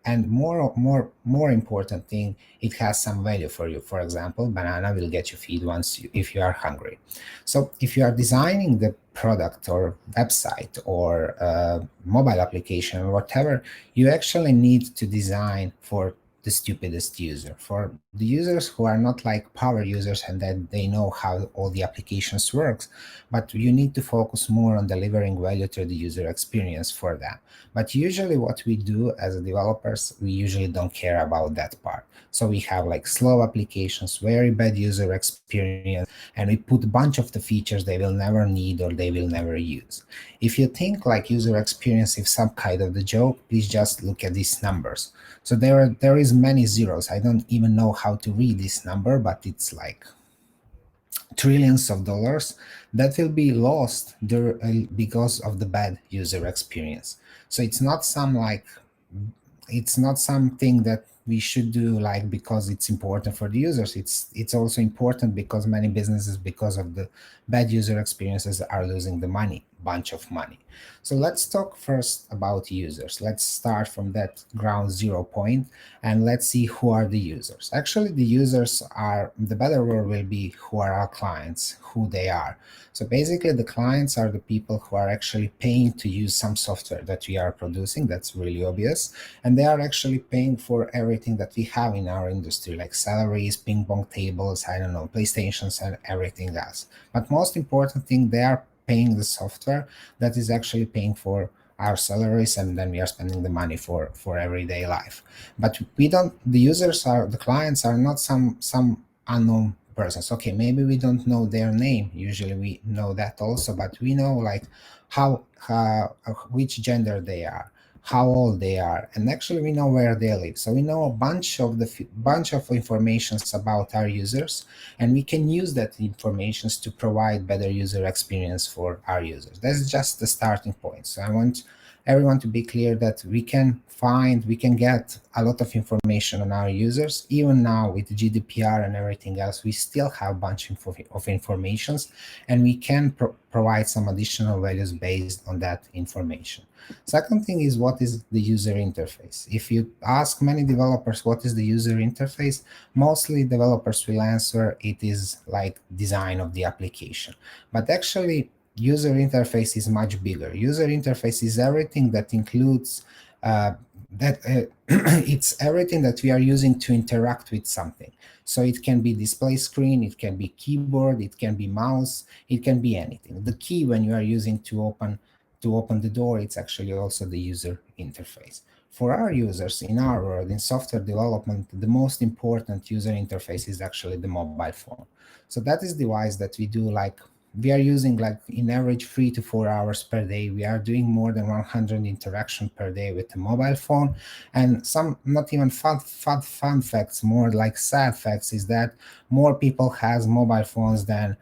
And more important thing, it has some value for you. For example, banana will get you feed if you are hungry. So if you are designing the product or website or mobile application or whatever, you actually need to design for the stupidest user, for the users who are not like power users and that they know how all the applications works, but you need to focus more on delivering value to the user experience for them. But usually what we do as developers, we usually don't care about that part. So we have like slow applications, very bad user experience, and we put a bunch of the features they will never need or they will never use. If you think like user experience is some kind of the joke, please just look at these numbers. So there is many zeros. I don't even know how to read this number, but it's like trillions of dollars that will be lost there because of the bad user experience. So it's not something that we should do like because it's important for the users. It's also important because many businesses, because of the bad user experiences, are losing the money, bunch of money. So let's talk first about users. Let's start from that ground zero point and let's see who are the users. Actually, the users are, the better word will be who are our clients, who they are. So basically the clients are the people who are actually paying to use some software that we are producing. That's really obvious. And they are actually paying for everything that we have in our industry, like salaries, ping pong tables, I don't know, PlayStations and everything else. But most important thing, they are paying the software that is actually paying for our salaries, and then we are spending the money for everyday life. But we don't, the users are, the clients are not some unknown persons. Okay, maybe we don't know their name. Usually we know that also, but we know like how which gender they are, how old they are, and actually we know where they live. So we know a bunch of informations about our users, and we can use that information to provide better user experience for our users. That's just the starting point. So I want everyone to be clear that we can get a lot of information on our users. Even now with GDPR and everything else, we still have a bunch of informations, and we can provide some additional values based on that information. Second thing is, what is the user interface? If you ask many developers what is the user interface, mostly developers will answer it is like design of the application. But actually, user interface is much bigger. User interface is everything that includes it's everything that we are using to interact with something. So it can be display screen, it can be keyboard, it can be mouse, it can be anything. The key when you are using to open the door, it's actually also the user interface. For our users in our world, in software development, the most important user interface is actually the mobile phone. So that is the device that we do like, we are using like in average 3 to 4 hours per day. We are doing more than 100 interaction per day with the mobile phone. And some not even fun facts, more like sad facts, is that more people has mobile phones than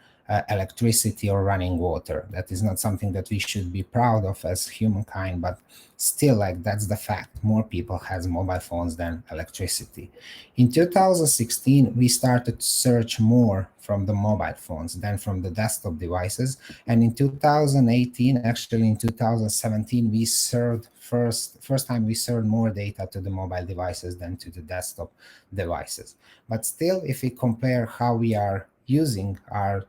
electricity or running water. That is not something that we should be proud of as humankind, but still, like, that's the fact. More people has mobile phones than electricity. In 2016, we started to search more from the mobile phones than from the desktop devices. And in 2018, actually in 2017, we served first time we served more data to the mobile devices than to the desktop devices. But still, if we compare how we are using our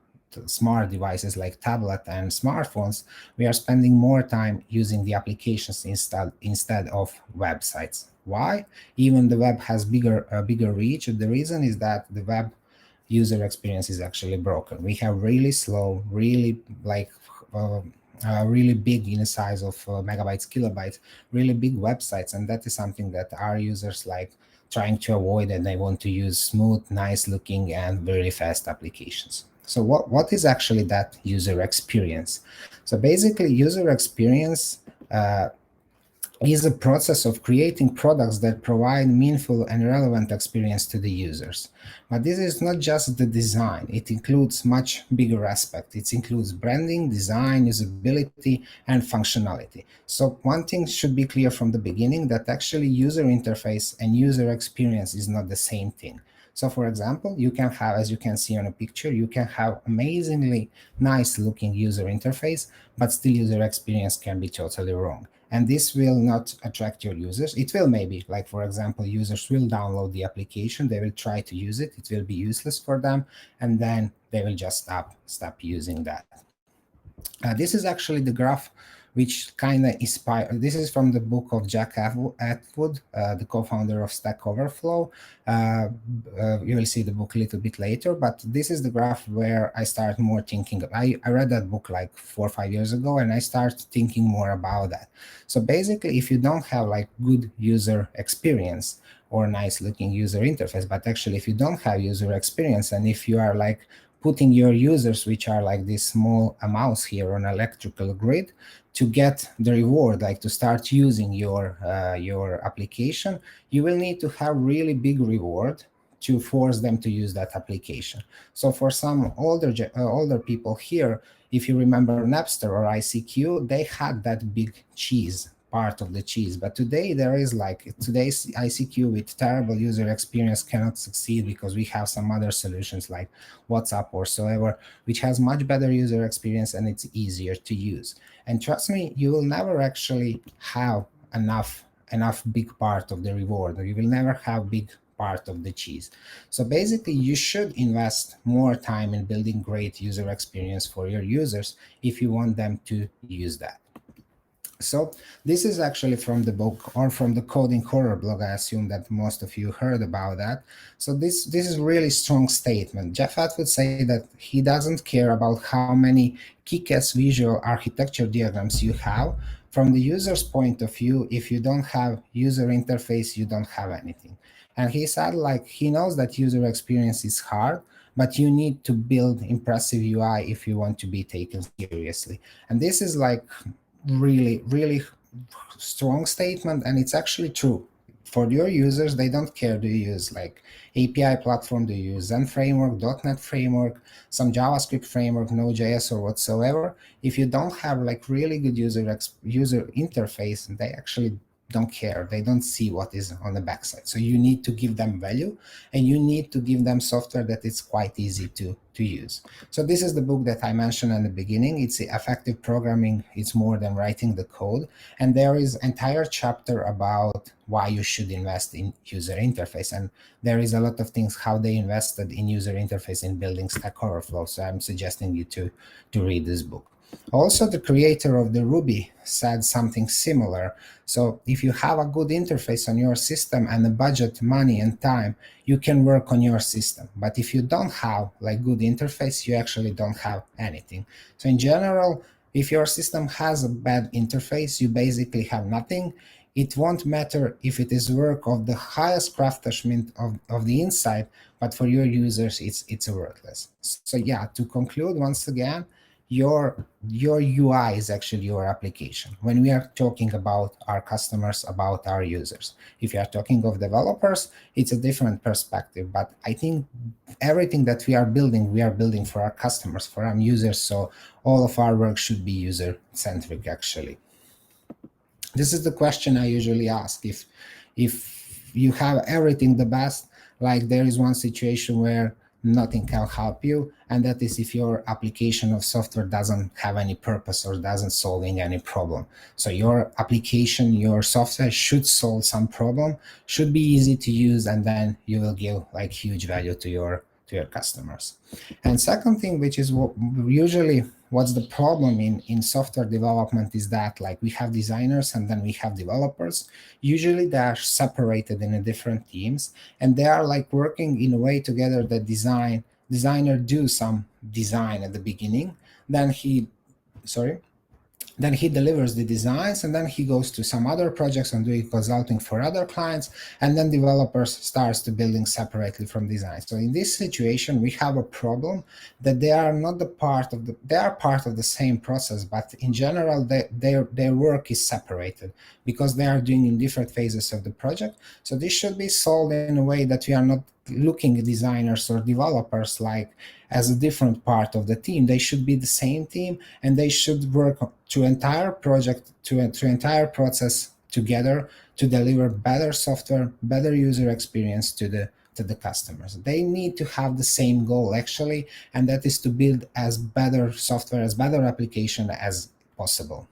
smart devices like tablet and smartphones, we are spending more time using the applications instead of websites. Why? Even the web has bigger reach. The reason is that the web user experience is actually broken. We have really slow, really like really big in the size of megabytes, kilobytes, really big websites, and that is something that our users like trying to avoid, and they want to use smooth, nice looking, and very fast applications. So what is actually that user experience? So basically, user experience is a process of creating products that provide meaningful and relevant experience to the users. But this is not just the design, it includes much bigger aspect. It includes branding, design, usability, and functionality. So one thing should be clear from the beginning, that actually user interface and user experience is not the same thing. So for example, you can have, as you can see on a picture, you can have amazingly nice looking user interface, but still user experience can be totally wrong. and this will not attract your users. It will maybe, like for example, users will download the application, they will try to use it, it will be useless for them, and then they will just stop using that. This is actually the graph which kind of inspired. This is from the book of Jack Atwood, the co-founder of Stack Overflow. You will see the book a little bit later, but this is the graph where I start more thinking. I read that book like 4 or 5 years ago, and I start thinking more about that. So basically, if you don't have like good user experience or nice looking user interface, but actually if you don't have user experience, and if you are like putting your users, which are like this small mouse here on electrical grid, to get the reward, like to start using your application, you will need to have really big reward to force them to use that application. So for some older people here, if you remember Napster or ICQ, they had that big cheese, part of the cheese. But today there is like, today's ICQ with terrible user experience cannot succeed because we have some other solutions like WhatsApp or so ever, which has much better user experience and it's easier to use. And trust me, you will never actually have enough big part of the reward, or you will never have big part of the cheese. So basically, you should invest more time in building great user experience for your users if you want them to use that. So this is actually from the book, or from the Coding Horror blog. I assume that most of you heard about that. So this is a really strong statement. Jeff Atwood say that he doesn't care about how many kick-ass visual architecture diagrams you have. From the user's point of view, if you don't have user interface, you don't have anything. And he said, like, he knows that user experience is hard, but you need to build impressive UI if you want to be taken seriously. And this is like really strong statement, and it's actually true. For your users, they don't care, do you use like API platform, do you use Zen framework, .NET framework, some JavaScript framework, Node.js or whatsoever. If you don't have like really good user interface, they actually don't care. They don't see what is on the backside. So you need to give them value, and you need to give them software that it's quite easy to use. So this is the book that I mentioned in the beginning. It's Effective Programming. It's more than writing the code. And there is an entire chapter about why you should invest in user interface. And there is a lot of things how they invested in user interface in building Stack Overflow. So I'm suggesting you to read this book. Also, the creator of the Ruby said something similar. So if you have a good interface on your system and the budget, money, and time, you can work on your system. But if you don't have like good interface, you actually don't have anything. So in general, if your system has a bad interface, you basically have nothing. It won't matter if it is work of the highest craftsmanship of the inside, but for your users, it's worthless. So yeah, to conclude once again, your UI is actually your application. When we are talking about our customers, about our users, if you are talking of developers, it's a different perspective. But I think everything that we are building for our customers, for our users. So all of our work should be user-centric, actually. This is the question I usually ask. If you have everything the best, like there is one situation where nothing can help you, and that is if your application of software doesn't have any purpose or doesn't solving any problem. So your application, your software should solve some problem, should be easy to use, and then you will give like huge value to your customers. And second thing, which is usually what's the problem in software development, is that like we have designers and then we have developers. Usually they are separated in different teams, and they are like working in a way together that designer do some design at the beginning, then he delivers the designs, and then he goes to some other projects and doing consulting for other clients, and then developers starts to building separately from design. So in this situation, we have a problem that they are not they are part of the same process, but in general, their work is separated because they are doing in different phases of the project. So this should be solved in a way that we are not looking at designers or developers like as a different part of the team. They should be the same team, and they should work to entire project, to entire process together to deliver better software, better user experience to the customers. They need to have the same goal actually, and that is to build as better software, as better application as possible.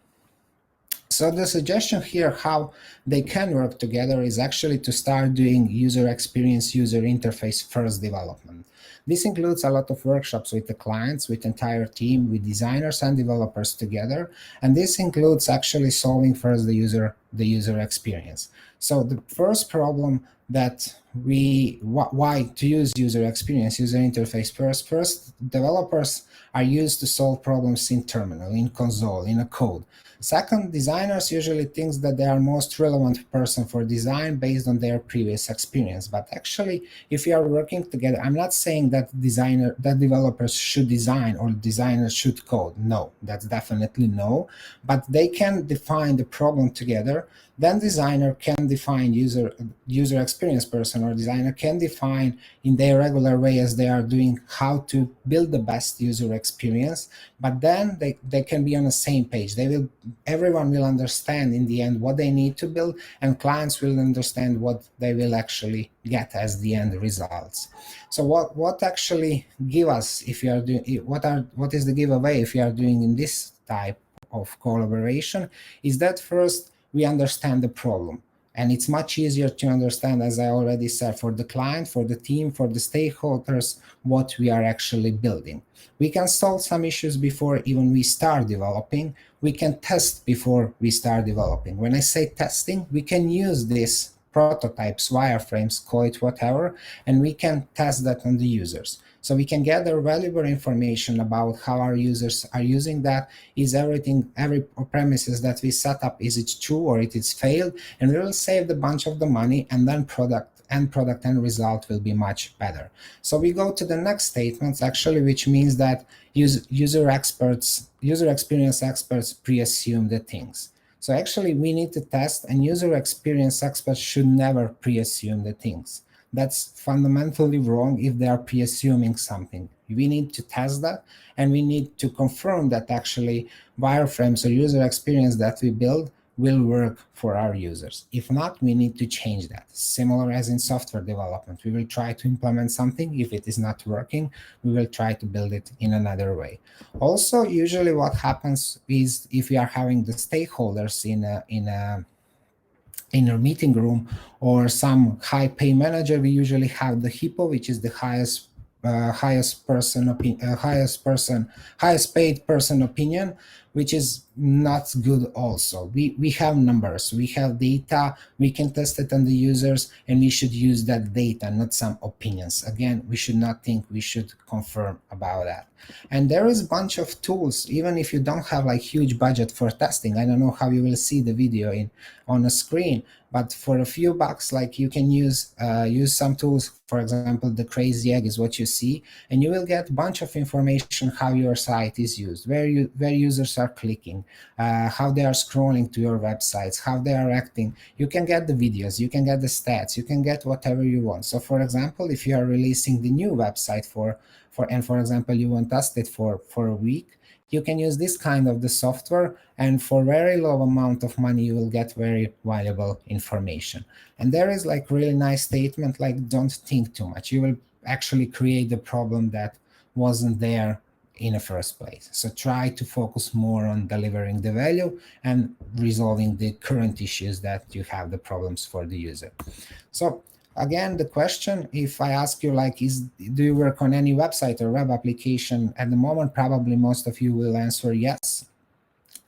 So the suggestion here how they can work together is actually to start doing user experience, user interface first development. This includes a lot of workshops with the clients, with entire team, with designers and developers together. And this includes actually solving first the user experience. So the first problem that why to use user experience, user interface first, developers are used to solve problems in terminal, in console, in a code. Second, designers usually think that they are most relevant person for design based on their previous experience. But actually, if you are working together, I'm not saying that developers should design or designers should code. No, that's definitely no. But they can define the problem together. Then designer can define user experience person, or designer can define in their regular way as they are doing how to build the best user experience. But then they can be on the same page. Everyone will understand in the end what they need to build, and clients will understand what they will actually get as the end results. So what actually give us if you are doing what is the giveaway if you are doing in this type of collaboration is that first we understand the problem. And it's much easier to understand, as I already said, for the client, for the team, for the stakeholders, what we are actually building. We can solve some issues before even we start developing. We can test before we start developing. When I say testing, we can use these prototypes, wireframes, call it whatever, and we can test that on the users. So we can gather valuable information about how our users are using that. Is every premises that we set up, is it true or it is failed? And we will save a bunch of the money, and then product and result will be much better. So we go to the next statements actually, which means that user experience experts pre-assume the things. So actually we need to test, and user experience experts should never pre-assume the things. That's fundamentally wrong if they are pre-assuming something. We need to test that, and we need to confirm that actually wireframes or user experience that we build will work for our users. If not, we need to change that. Similar as in software development, we will try to implement something. If it is not working, we will try to build it in another way. Also, usually what happens is if we are having the stakeholders in a meeting room or some high pay manager, we usually have the hippo, which is the highest paid person opinion, which is not good. Also, we have numbers, we have data, we can test it on the users, and we should use that data, not some opinions. Again, we should not think, we should confirm about that. And there is a bunch of tools, even if you don't have like huge budget for testing. I don't know how you will see the video on a screen, but for a few bucks, like you can use some tools. For example, the crazy egg is what you see, and you will get a bunch of information how your site is used, where users are clicking, how they are scrolling to your websites, how they are acting. You can get the videos, you can get the stats, you can get whatever you want. So for example, if you are releasing the new website for example, you want to test it for a week, you can use this kind of the software, and for very low amount of money, you will get very valuable information. And there is like really nice statement, like don't think too much. You will actually create the problem that wasn't there in the first place. So try to focus more on delivering the value and resolving the current issues that you have the problems for the user. So again, the question, if I ask you like, do you work on any website or web application at the moment? Probably most of you will answer yes.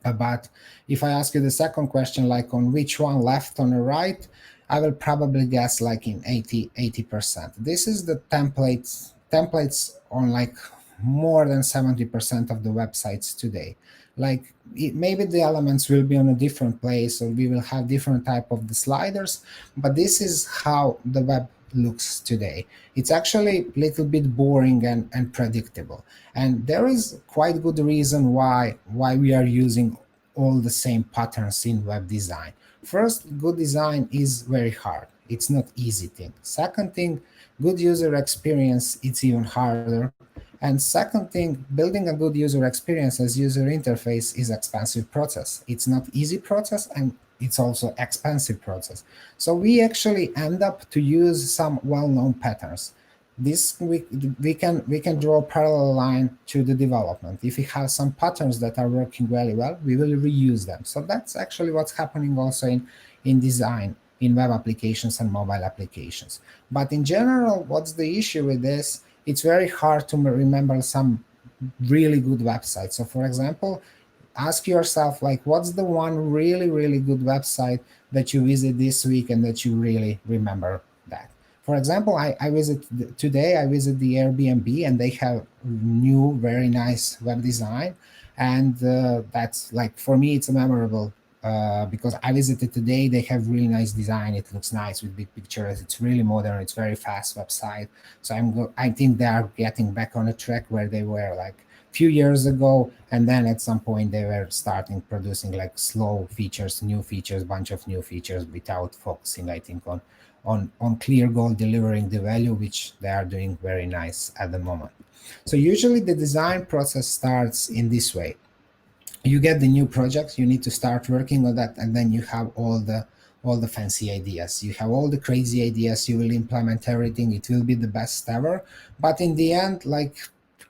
But if I ask you the second question, like on which one, left on the right, I will probably guess like in 80%. This is the templates on like more than 70% of the websites today. Like maybe the elements will be on a different place, or we will have different type of the sliders, but this is how the web looks today. It's actually a little bit boring and predictable. And there is quite good reason why we are using all the same patterns in web design. First, good design is very hard. It's not easy thing. Second thing, good user experience, it's even harder. And second thing, building a good user experience as user interface is expensive process. It's not easy process, and it's also expensive process. So we actually end up to use some well-known patterns. this we can draw a parallel line to the development. If we have some patterns that are working very well, we will reuse them. So that's actually what's happening also in design, in web applications and mobile applications. But in general, what's the issue with this? It's very hard to remember some really good websites. So for example, ask yourself, like, what's the one really good website that you visit this week and that you really remember that? For example, I visit today, I visit the Airbnb, and they have new, very nice web design. And that's like, for me, it's a memorable because I visited today. They have really nice design. It looks nice with big pictures. It's really modern. It's very fast website. So I think they are getting back on a track where they were like few years ago, and then at some point they were starting producing like slow features, new features, bunch of new features, without focusing, I think, on clear goal, delivering the value, which they are doing very nice at the moment. So usually the design process starts in this way. You get the new project, you need to start working on that, and then you have all the fancy ideas, you have all the crazy ideas, you will implement everything, it will be the best ever. But in the end, like,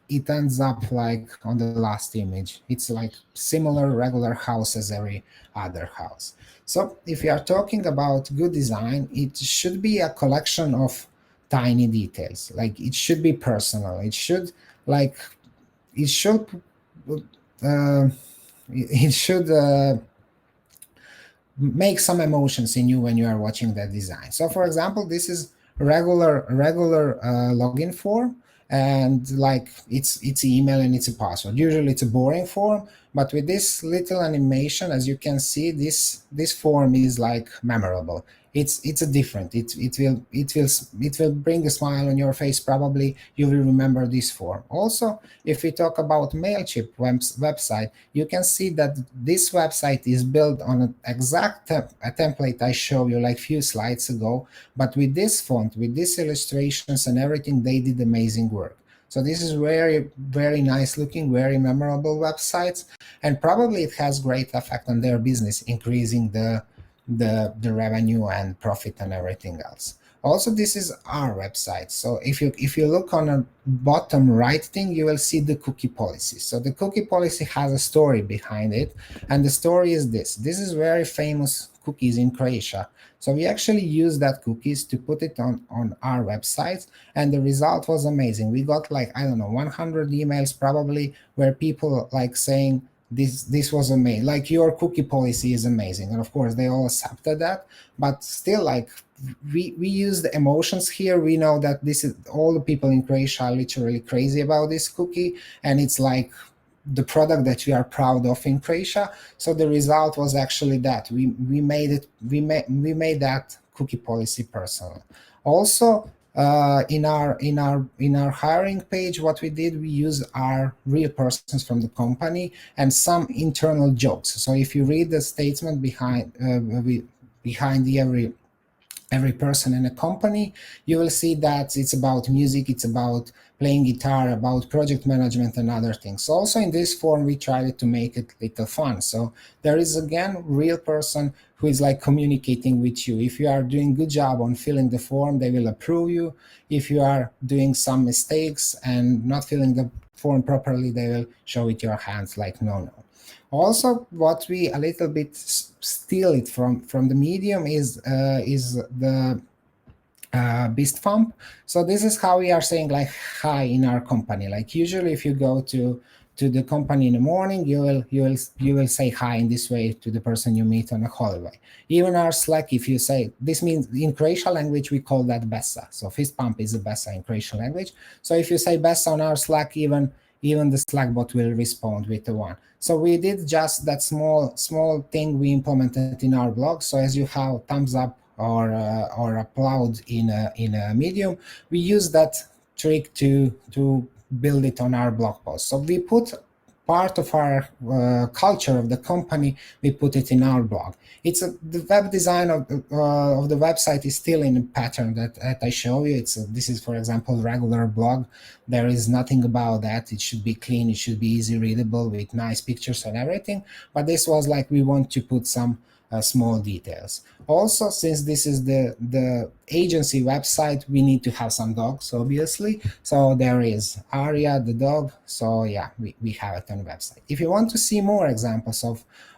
it ends up like on the last image, it's like similar regular house as every other house. So if we are talking about good design, it should be a collection of tiny details. Like, it should be personal, it should, like, it should uh, it should make some emotions in you when you are watching that design. So for example, this is regular login form, and like, it's email and it's a password. Usually it's a boring form, but with this little animation, as you can see, this form is like memorable. It's a different, it will bring a smile on your face. Probably you will remember this form. Also, if we talk about Mailchimp website, you can see that this website is built on an exact a template I showed you like few slides ago, but with this font, with these illustrations and everything, they did amazing work. So this is very nice looking, very memorable websites, and probably it has great effect on their business, increasing the revenue and profit and everything else. Also, this is our website. So if you look on the bottom right thing, you will see the cookie policy. So the cookie policy has a story behind it, and the story is this. This is very famous cookies in Croatia. So we actually use that cookies to put it on our website, and the result was amazing. We got like, I don't know, 100 emails probably, where people like saying, this was amazing, like, your cookie policy is amazing. And of course they all accepted that, but still, like, we use the emotions here. We know that this is, all the people in Croatia are literally crazy about this cookie, and it's like the product that we are proud of in Croatia. So the result was actually that we made that cookie policy personal. Also, in our hiring page, what we did, we use our real persons from the company and some internal jokes. So if you read the statement behind every person in a company, you will see that it's about music, it's about playing guitar, about project management and other things. So also in this form, we tried to make it little fun. So there is again real person who is like communicating with you. If you are doing good job on filling the form, they will approve you. If you are doing some mistakes and not filling the form properly, they will show it your hands like no. Also, what we a little bit steal it from the medium is the beast thumb. So this is how we are saying like hi in our company. Like usually, if you go to the company in the morning, you will say hi in this way to the person you meet on a hallway. Even our Slack, if you say, this means in Croatian language we call that besa. So fist pump is a besa in Croatian language. So if you say besa on our Slack, even the Slack bot will respond with the one. So we did just that small thing we implemented in our blog. So as you have thumbs up or applaud in a medium, we use that trick to build it on our blog post. So we put part of our culture of the company, we put it in our blog. The web design of the website is still in a pattern that I show you. This is, for example, regular blog. There is nothing about that. It should be clean. It should be easy readable with nice pictures and everything. But this was like, we want to put some small details. Also, since this is the agency website, we need to have some dogs, obviously. So there is Aria, the dog. So yeah, we have it on the website. If you want to see more examples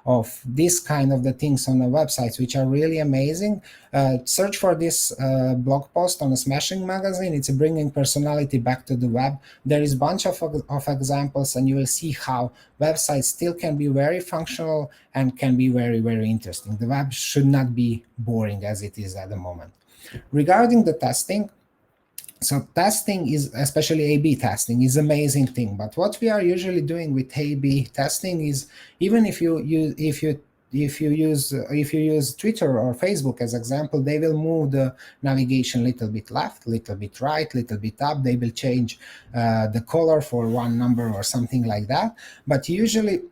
of this kind of the things on the websites, which are really amazing, search for this blog post on the Smashing magazine. It's bringing personality back to the web. There is a bunch of examples, and you will see how websites still can be very functional and can be very, very interesting. The web should not be boring as it is at the moment. Regarding the testing, so testing is, especially A/B testing, is amazing thing. But what we are usually doing with A/B testing is, even if you use Twitter or Facebook as example, they will move the navigation a little bit left, little bit right, little bit up. They will change the color for one number or something like that. But usually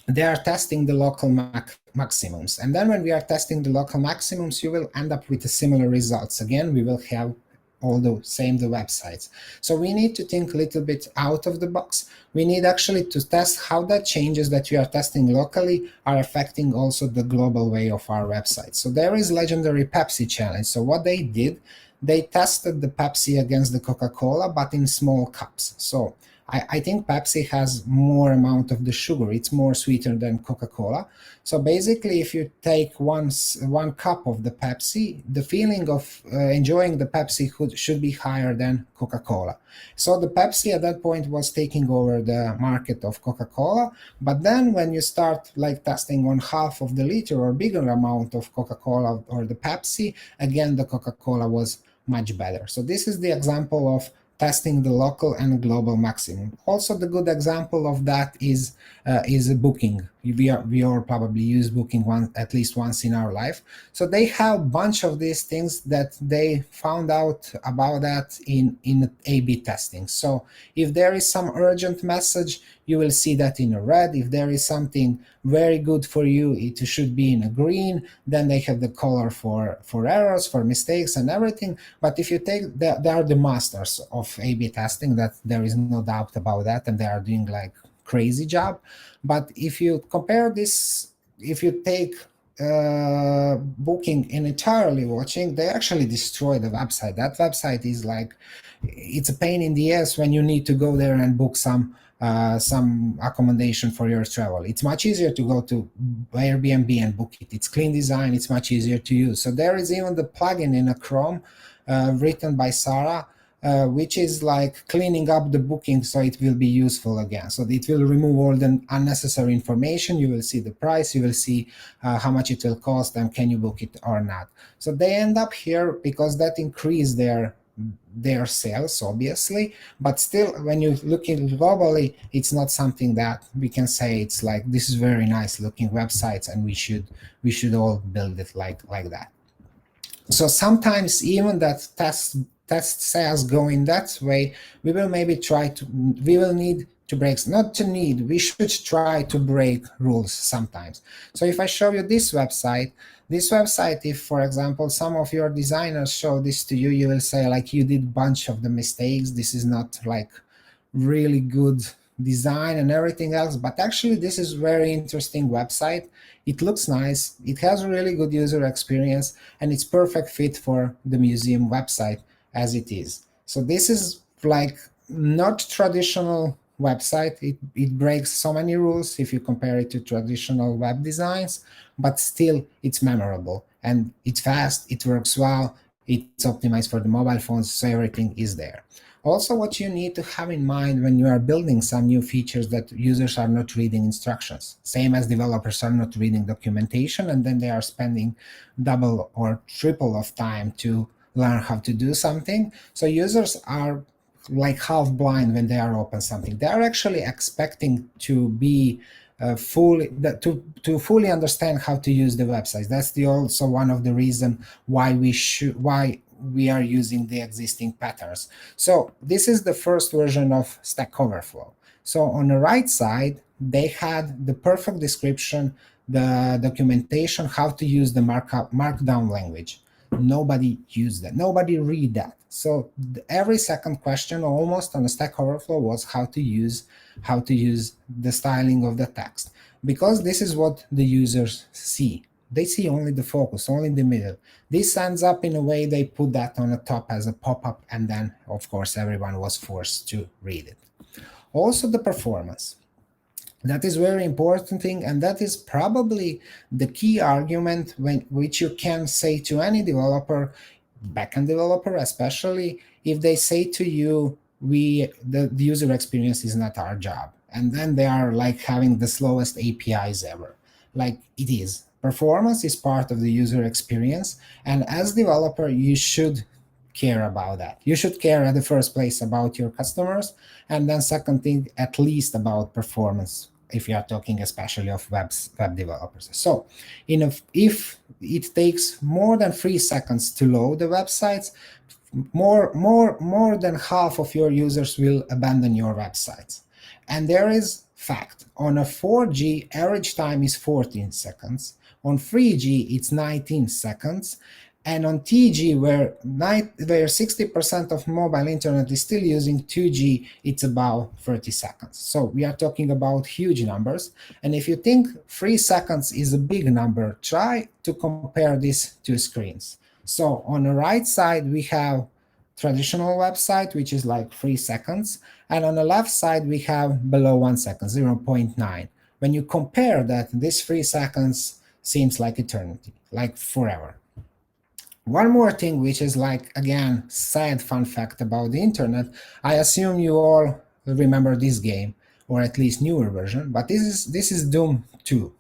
they are testing the local maximums. And then when we are testing the local maximums, you will end up with the similar results. Again, we will have all the websites. So we need to think a little bit out of the box. We need actually to test how the changes that we are testing locally are affecting also the global way of our website. So there is legendary Pepsi challenge. So what they did, they tested the Pepsi against the Coca-Cola, but in small cups. So I think Pepsi has more amount of the sugar. It's more sweeter than Coca-Cola. So basically, if you take one cup of the Pepsi, the feeling of enjoying the Pepsi should be higher than Coca-Cola. So the Pepsi at that point was taking over the market of Coca-Cola. But then when you start like testing on half of the liter or bigger amount of Coca-Cola or the Pepsi, again, the Coca-Cola was much better. So this is the example of testing the local and global maximum. Also, the good example of that is Booking. We all probably use Booking at least once in our life. So they have a bunch of these things that they found out about that in A/B testing. So if there is some urgent message, you will see that in a red. If there is something very good for you, it should be in a green. Then they have the color for errors, for mistakes and everything. But if you take, they are the masters of A/B testing, that there is no doubt about that, and they are doing like crazy job. But if you compare this, if you take Booking in entirely watching, they actually destroy the website. That website is like, it's a pain in the ass when you need to go there and book some accommodation for your travel. It's much easier to go to Airbnb and book it. It's clean design, it's much easier to use. So there is even the plugin in a Chrome written by Sarah, which is like cleaning up the booking so it will be useful again. So it will remove all the unnecessary information. You will see the price, you will see how much it will cost, and can you book it or not. So they end up here because that increased their sales, obviously, but still, when you look at globally, it's not something that we can say it's like, this is very nice looking websites and we should all build it like that. So sometimes even that test sales go in that way, we will maybe we will need to break, we should try to break rules sometimes. So if I show you this website, if, for example, some of your designers show this to you, you will say like, you did a bunch of the mistakes. This is not like really good design and everything else. But actually, this is very interesting website. It looks nice. It has a really good user experience, and it's perfect fit for the museum website as it is. So this is like not traditional website. It breaks so many rules if you compare it to traditional web designs, but still it's memorable and it's fast, it works well, it's optimized for the mobile phones, so everything is there. Also, what you need to have in mind when you are building some new features, that users are not reading instructions, same as developers are not reading documentation, and then they are spending double or triple of time to learn how to do something. So users are like half blind when they are open something. They are actually expecting to be to fully understand how to use the website. That's also one of the reasons why we are using the existing patterns. So this is the first version of Stack Overflow. So on the right side, they had the perfect description, the documentation, how to use the markdown language. Nobody used that. Nobody read that. So every second question almost on the Stack Overflow was how to use the styling of the text, because this is what the users see. They see only the focus, only the middle. This ends up in a way they put that on the top as a pop-up, and then, of course, everyone was forced to read it. Also, the performance. That is very important thing, and that is probably the key argument which you can say to any developer, backend developer especially, if they say to you, the user experience is not our job, and then they are like having the slowest APIs ever. Like, it is. Performance is part of the user experience, and as developer, you should care about that. You should care at the first place about your customers, and then second thing, at least about performance, if you are talking especially of web developers. So if it takes more than 3 seconds to load the websites, more than half of your users will abandon your websites. And there is fact, on a 4G, average time is 14 seconds. On 3G, it's 19 seconds. And on TG, where 60% of mobile internet is still using 2G, it's about 30 seconds. So we are talking about huge numbers. And if you think 3 seconds is a big number, try to compare these two screens. So on the right side, we have traditional website, which is like 3 seconds. And on the left side, we have below 1 second, 0.9. When you compare that, this 3 seconds seems like eternity, like forever. One more thing, which is like, again, sad fun fact about the internet. I assume you all remember this game, or at least newer version, but this is Doom 2.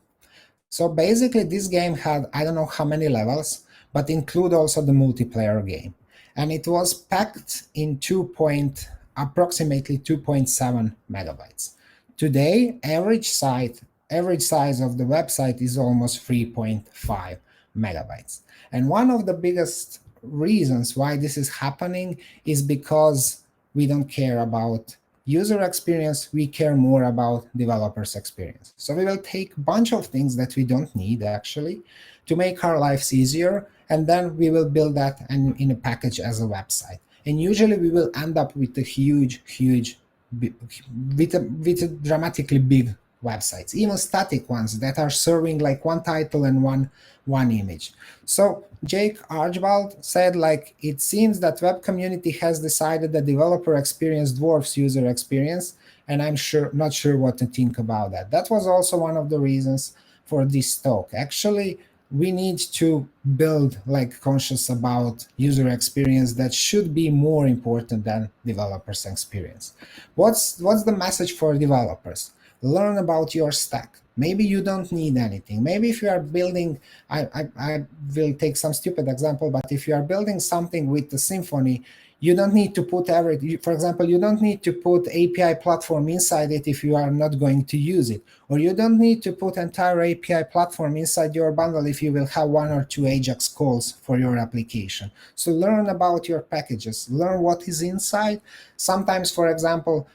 So basically this game had, I don't know how many levels, but include also the multiplayer game. And it was packed in approximately 2.7 megabytes. Today, average size of the website is almost 3.5 megabytes. And one of the biggest reasons why this is happening is because we don't care about user experience, we care more about developers' experience. So we will take a bunch of things that we don't need, actually, to make our lives easier, and then we will build that in a package as a website. And usually we will end up with with a dramatically big websites, even static ones that are serving like one title and one image. So Jake Archibald said, like, it seems that web community has decided that developer experience dwarfs user experience, and I'm not sure what to think about that. That was also one of the reasons for this talk. Actually, we need to build like conscious about user experience that should be more important than developers' experience. What's the message for developers? Learn about your stack. Maybe you don't need anything. Maybe if you are building, I will take some stupid example, but if you are building something with the Symfony, you don't need to put everything. For example, you don't need to put API platform inside it if you are not going to use it. Or you don't need to put entire API platform inside your bundle if you will have 1 or 2 AJAX calls for your application. So learn about your packages, learn what is inside. Sometimes, for example,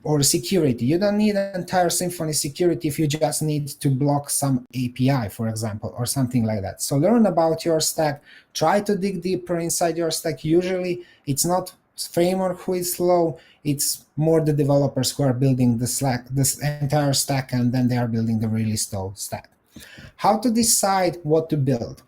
or security. You don't need entire Symfony security if you just need to block some API, for example, or something like that. So learn about your stack. Try to dig deeper inside your stack. Usually, it's not framework who is slow. It's more the developers who are building this entire stack, and then they are building the really slow stack. How to decide what to build?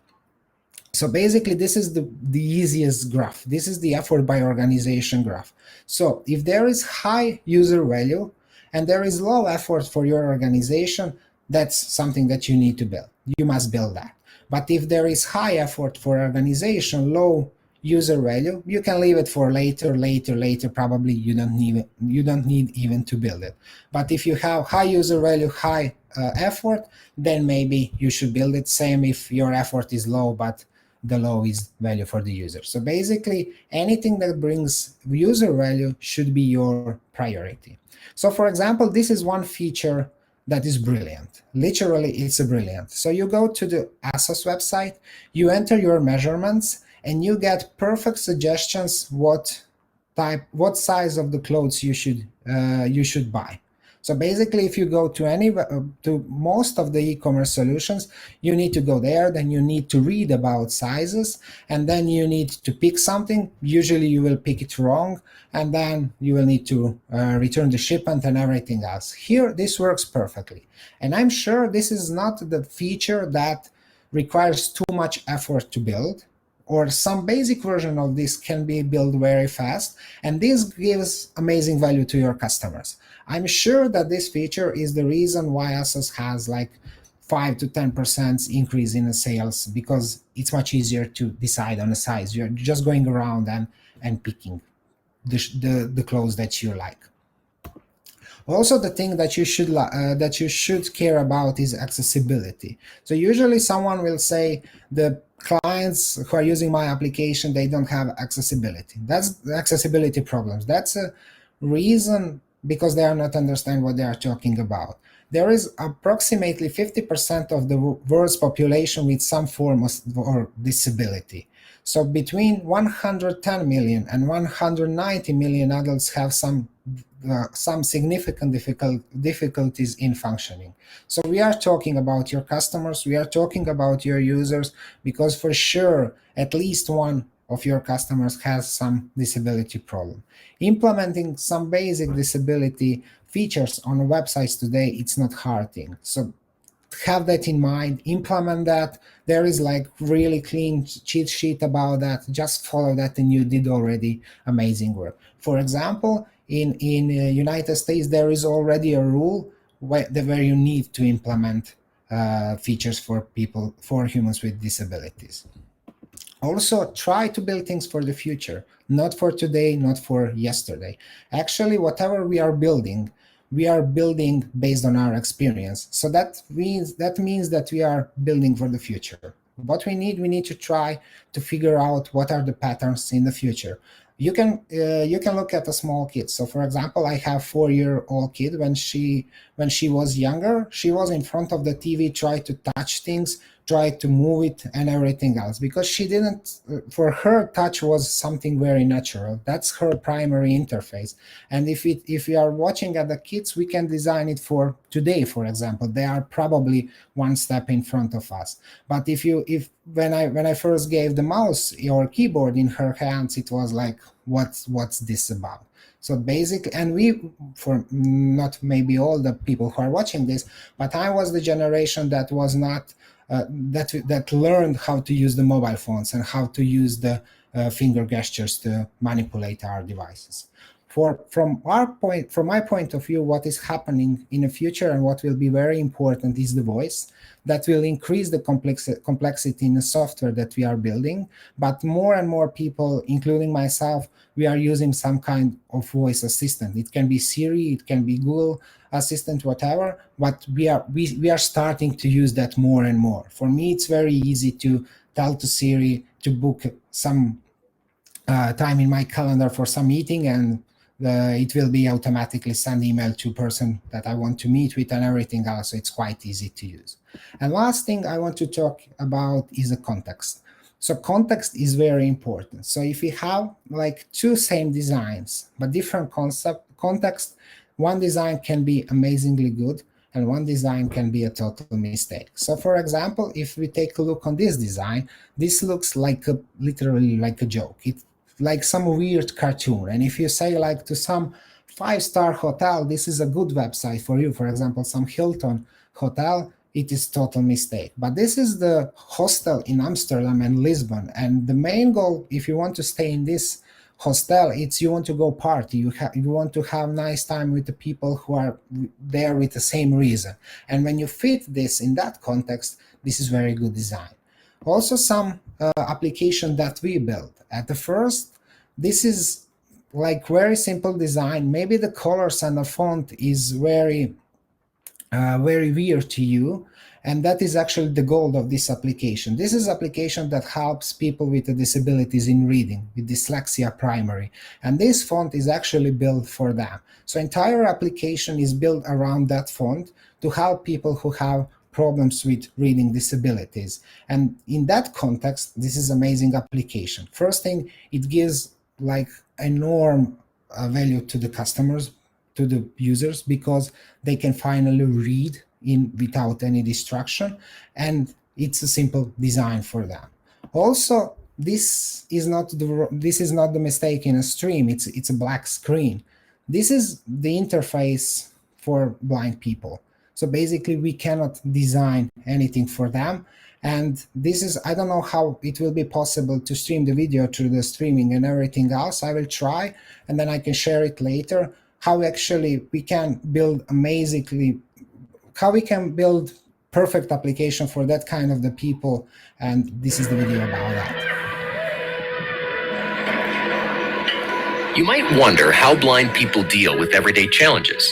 So basically, this is the easiest graph. This is the effort by organization graph. So if there is high user value and there is low effort for your organization, that's something that you need to build. You must build that. But if there is high effort for organization, low user value, you can leave it for later. Probably you don't need even to build it. But if you have high user value, high effort, then maybe you should build it. Same if your effort is low, but the low is value for the user. So basically, anything that brings user value should be your priority. So for example, this is one feature that is brilliant. Literally, it's brilliant. So you go to the ASOS website, you enter your measurements, and you get perfect suggestions what size of the clothes you should buy. So basically, if you go to most of the e-commerce solutions, you need to go there, then you need to read about sizes, and then you need to pick something. Usually you will pick it wrong, and then you will need to return the shipment and everything else. Here, this works perfectly. And I'm sure this is not the feature that requires too much effort to build, or some basic version of this can be built very fast, and this gives amazing value to your customers. I'm sure that this feature is the reason why ASOS has like 5 to 10% increase in the sales, because it's much easier to decide on a size. You're just going around and picking the clothes that you like. Also, the thing that you should care about is accessibility. So usually someone will say the clients who are using my application, they don't have accessibility. That's the accessibility problems. That's a reason because they are not understand what they are talking about. There is approximately 50% of the world's population with some form of or disability. So between 110 million and 190 million adults have some significant difficulties in functioning. So we are talking about your customers, we are talking about your users, because for sure at least one of your customers has some disability problem. Implementing some basic disability features on websites today, it's not hard thing. So have that in mind, implement that. There is like really clean cheat sheet about that. Just follow that and you did already amazing work. For example, in United States, there is already a rule where you need to implement features for humans with disabilities. Also, try to build things for the future, not for today, not for yesterday. Actually, whatever we are building based on our experience. So that means that we are building for the future. What we need to try to figure out what are the patterns in the future. You can look at a small kid. So for example, I have 4-year-old kid. When she was younger, she was in front of the TV, tried to touch things, tried to move it and everything else, because she didn't, for her touch was something very natural. That's her primary interface. And if we are watching at the kids, we can design it for today, for example. They are probably one step in front of us. But when I first gave the mouse or keyboard in her hands, it was like, what's this about? So basically, and for not maybe all the people who are watching this, but I was the generation that was not that learned how to use the mobile phones and how to use the finger gestures to manipulate our devices. From my point of view, what is happening in the future and what will be very important is the voice. That will increase the complexity in the software that we are building, but more and more people, including myself, we are using some kind of voice assistant. It can be Siri, it can be Google Assistant, whatever, but we are starting to use that more and more. For me, it's very easy to tell to Siri to book some time in my calendar for some meeting, and it will be automatically send email to person that I want to meet with and everything else. So it's quite easy to use. And last thing I want to talk about is the context. So context is very important. So if we have like two same designs, but different context, one design can be amazingly good and one design can be a total mistake. So for example, if we take a look on this design, this looks like literally like a joke. It's like some weird cartoon. And if you say like to some 5-star hotel, this is a good website for you, for example, some Hilton hotel, it is total mistake. But this is the hostel in Amsterdam and Lisbon. And the main goal, if you want to stay in this hostel, it's you want to go party. You want to have nice time with the people who are there with the same reason. And when you fit this in that context, this is very good design. Also, some application that we built. At the first, this is like very simple design. Maybe the colors and the font is very weird to you, and that is actually the goal of this application. This is application that helps people with disabilities in reading, with dyslexia primary, and this font is actually built for them. So entire application is built around that font to help people who have problems with reading disabilities. And in that context, this is amazing application. First thing, it gives like enormous value to the customers, to the users, because they can finally read without any distraction, and it's a simple design for them. Also, this is not the mistake in a stream. It's a black screen. This is the interface for blind people. So basically, we cannot design anything for them, And this is, I don't know how it will be possible to stream the video through the streaming and everything else. I will try, and then I can share it later, how actually we can build amazingly, how we can build perfect application for that kind of the people. And this is the video about that. You might wonder how blind people deal with everyday challenges.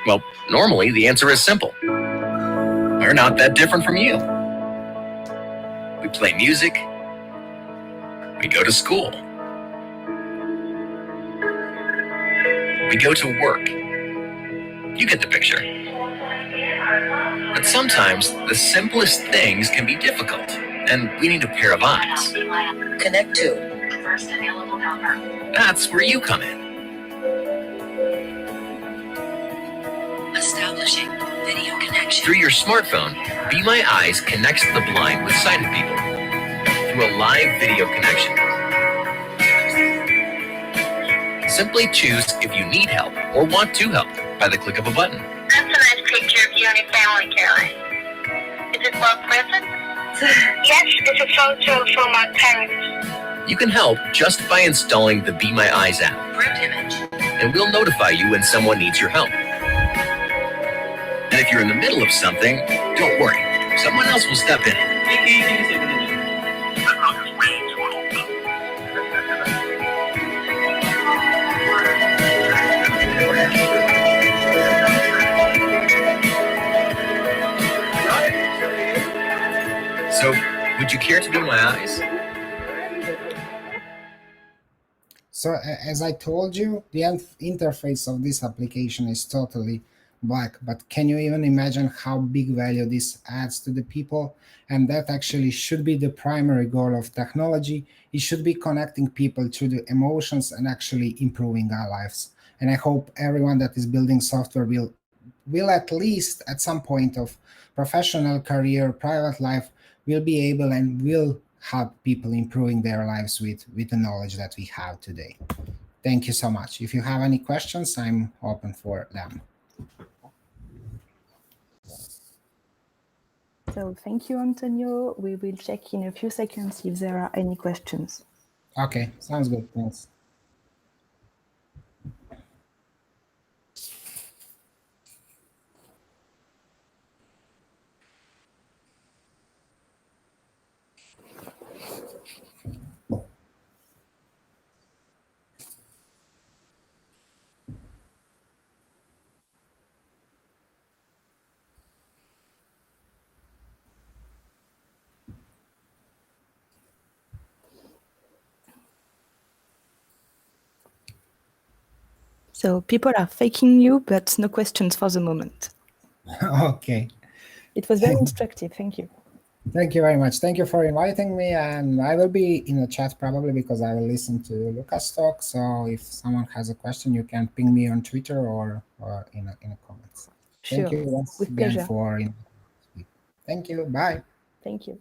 Well, normally the answer is simple. We're not that different from you. We play music. We go to school. We go to work. You get the picture. But sometimes the simplest things can be difficult, and we need a pair of eyes. Connect to first available number. That's where you come in. Establishing video connection. Through your smartphone, Be My Eyes connects the blind with sighted people through a live video connection. Simply choose if you need help or want to help by the click of a button. That's a nice picture of you and your family, Caroline. Is it well present? Yes, it's a photo from my parents. You can help just by installing the Be My Eyes app, Group image. and we'll notify you when someone needs your help. And if you're in the middle of something, don't worry. Someone else will step in. So, would you care to be my eyes? So as I told you, the interface of this application is totally black, but can you even imagine how big value this adds to the people? And that actually should be the primary goal of technology. It should be connecting people through the emotions and actually improving our lives. And I hope everyone that is building software will at least at some point of professional career, private life, will be able and will help people improving their lives with the knowledge that we have today. Thank you so much. If you have any questions, I'm open for them. So thank you, Antonio. We will check in a few seconds if there are any questions. Okay, sounds good. Thanks. So people are faking you, but no questions for the moment. Okay. It was very instructive. Thank you. Thank you very much. Thank you for inviting me. And I will be in the chat probably because I will listen to Lucas talk. So if someone has a question, you can ping me on Twitter or in the comments. Sure. Thank you once With again pleasure. for. Thank you. Bye. Thank you.